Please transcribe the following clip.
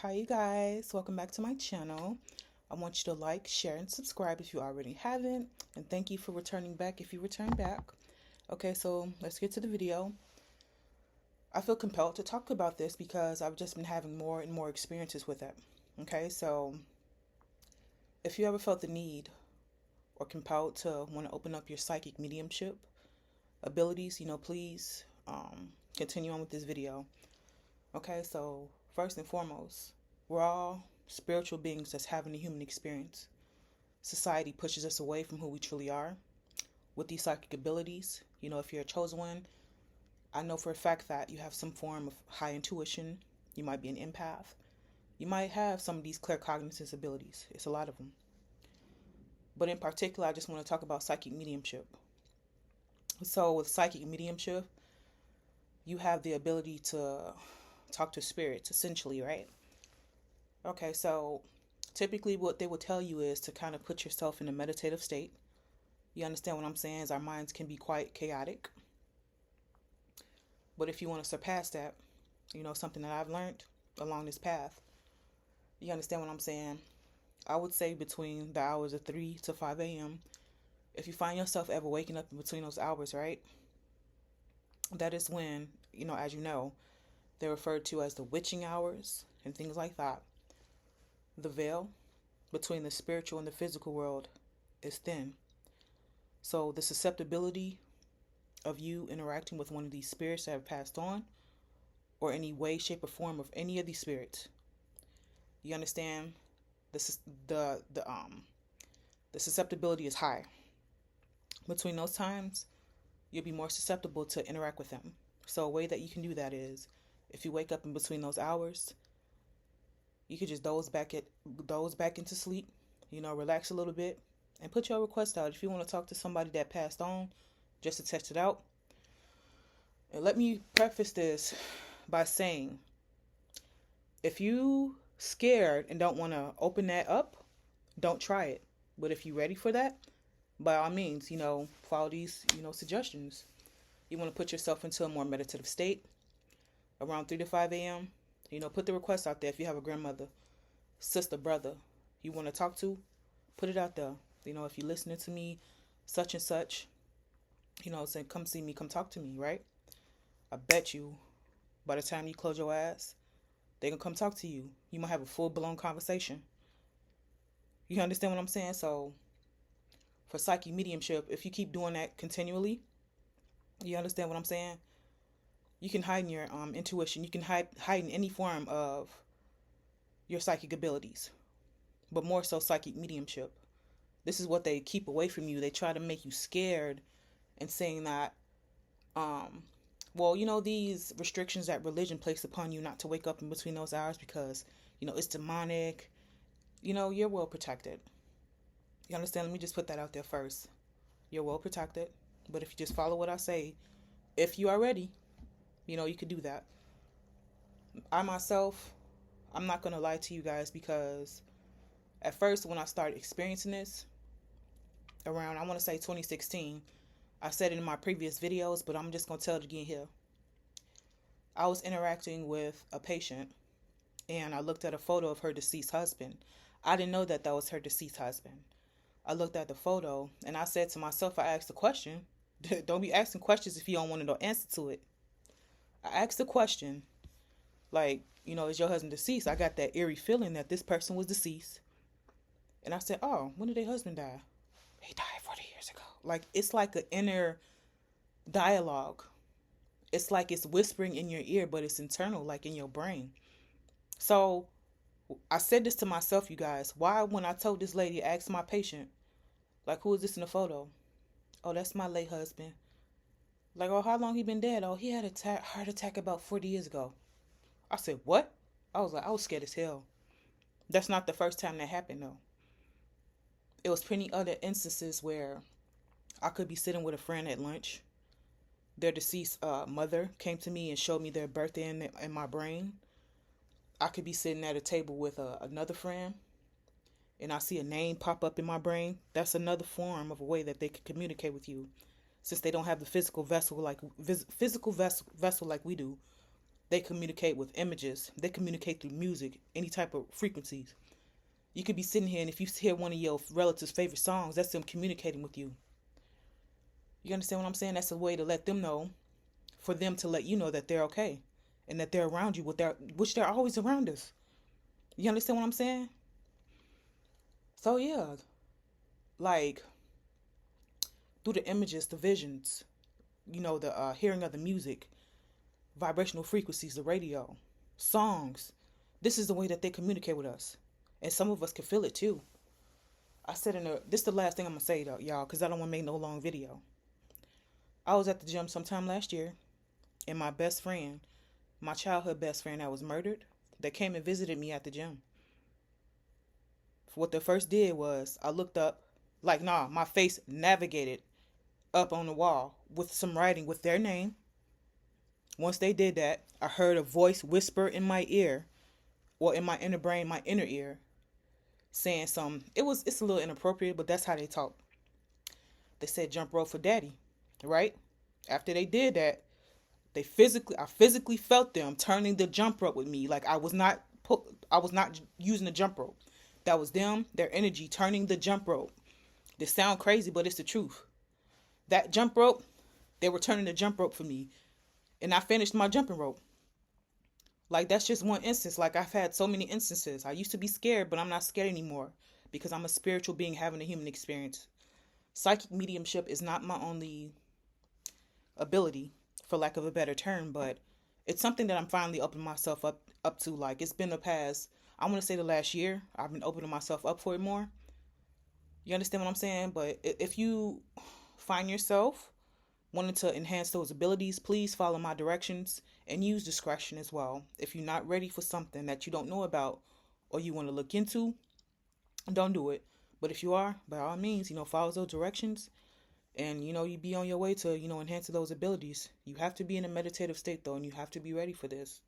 Hi you guys, welcome back to my channel. I want you to like, share, and subscribe if you already haven't, and thank you for returning back if you return back. Okay, so let's get to the video. I feel compelled to talk about this because I've just been having more and more experiences with it. Okay, so if you ever felt the need or compelled to want to open up your psychic mediumship abilities, please continue on with this video. Okay, so first and foremost, we're all spiritual beings that's having a human experience. Society pushes us away from who we truly are with these psychic abilities. If you're a chosen one, I know for a fact that you have some form of high intuition. You might be an empath. You might have some of these claircognizance abilities. It's a lot of them. But in particular, I just want to talk about psychic mediumship. So with psychic mediumship, you have the ability to talk to spirits, essentially, right? Okay, so typically what they will tell you is to kind of put yourself in a meditative state. You understand what I'm saying? Is our minds can be quite chaotic. But if you want to surpass that, something that I've learned along this path, you understand what I'm saying? I would say between the hours of 3 to 5 a.m., if you find yourself ever waking up in between those hours, right? That is when, as you know, they're referred to as the witching hours and things like that. The veil between the spiritual and the physical world is thin. So the susceptibility of you interacting with one of these spirits that have passed on, or any way, shape, or form of any of these spirits, you understand, the susceptibility is high. Between those times, you'll be more susceptible to interact with them. So a way that you can do that is, if you wake up in between those hours, you could just doze back into sleep, relax a little bit, and put your request out. If you want to talk to somebody that passed on, just to test it out. And let me preface this by saying, if you scared and don't want to open that up, don't try it. But if you're ready for that, by all means, follow these, suggestions. You want to put yourself into a more meditative state around 3 to 5 a.m. Put the request out there. If you have a grandmother, sister, brother you want to talk to, put it out there. If you're listening to me, such and such, say, come see me, come talk to me, right? I bet you by the time you close your ass, they're going to come talk to you. You might have a full-blown conversation. You understand what I'm saying? So for psychic mediumship, if you keep doing that continually, you understand what I'm saying? You can hide in your intuition. You can hide in any form of your psychic abilities, but more so psychic mediumship. This is what they keep away from you. They try to make you scared and saying that, these restrictions that religion placed upon you not to wake up in between those hours because, it's demonic. You're well protected. You understand? Let me just put that out there first. You're well protected. But if you just follow what I say, if you are ready, you could do that. I myself, I'm not going to lie to you guys, because at first when I started experiencing this around, I want to say 2016, I said it in my previous videos, but I'm just going to tell it again here. I was interacting with a patient and I looked at a photo of her deceased husband. I didn't know that was her deceased husband. I looked at the photo and I said to myself, I asked the question, don't be asking questions if you don't want to know answer to it. I asked the question, like, is your husband deceased? I got that eerie feeling that this person was deceased. And I said, oh, when did their husband die? He died 40 years ago. Like, it's like an inner dialogue. It's like it's whispering in your ear, but it's internal, like in your brain. So I said this to myself, you guys. Why, when I told this lady, asked my patient, like, who is this in the photo? Oh, that's my late husband. Like, oh, how long he been dead? Oh, he had a heart attack about 40 years ago. I said, what? I was scared as hell. That's not the first time that happened, though. It was plenty other instances where I could be sitting with a friend at lunch. Their deceased mother came to me and showed me their birthday in my brain. I could be sitting at a table with another friend and I see a name pop up in my brain. That's another form of a way that they can communicate with you, since they don't have the physical vessel like we do. They communicate with images. They communicate through music, any type of frequencies. You could be sitting here, and if you hear one of your relatives' favorite songs, that's them communicating with you. You understand what I'm saying? That's a way to let them know, for them to let you know that they're okay, and that they're around you, which they're always around us. You understand what I'm saying? So yeah, like through the images, the visions, the hearing of the music, vibrational frequencies, the radio, songs. This is the way that they communicate with us, and some of us can feel it too. I said this is the last thing I'm gonna say though, y'all, because I don't want to make no long video. I was at the gym sometime last year, and my best friend, my childhood best friend that was murdered, that came and visited me at the gym. What they first did was I looked up, my face navigated up on the wall with some writing with their name. Once they did that, I heard a voice whisper in my ear, or in my inner brain, my inner ear, saying something. It's a little inappropriate, but that's how they talk. They said jump rope for daddy, right? After they did that, I physically felt them turning the jump rope with me. Like I was not using the jump rope. That was them, their energy turning the jump rope. This sound crazy, but it's the truth. That jump rope, they were turning the jump rope for me, and I finished my jumping rope. Like that's just one instance. Like I've had so many instances. I used to be scared, but I'm not scared anymore because I'm a spiritual being having a human experience. Psychic mediumship is not my only ability, for lack of a better term, but it's something that I'm finally opening myself up to. Like it's been I want to say the last year, I've been opening myself up for it more. You understand what I'm saying? But if you find yourself wanting to enhance those abilities, please follow my directions and use discretion as well. If you're not ready for something that you don't know about or you want to look into, don't do it. But if you are, by all means, follow those directions, and you be on your way to enhance those abilities. You have to be in a meditative state though, and you have to be ready for this.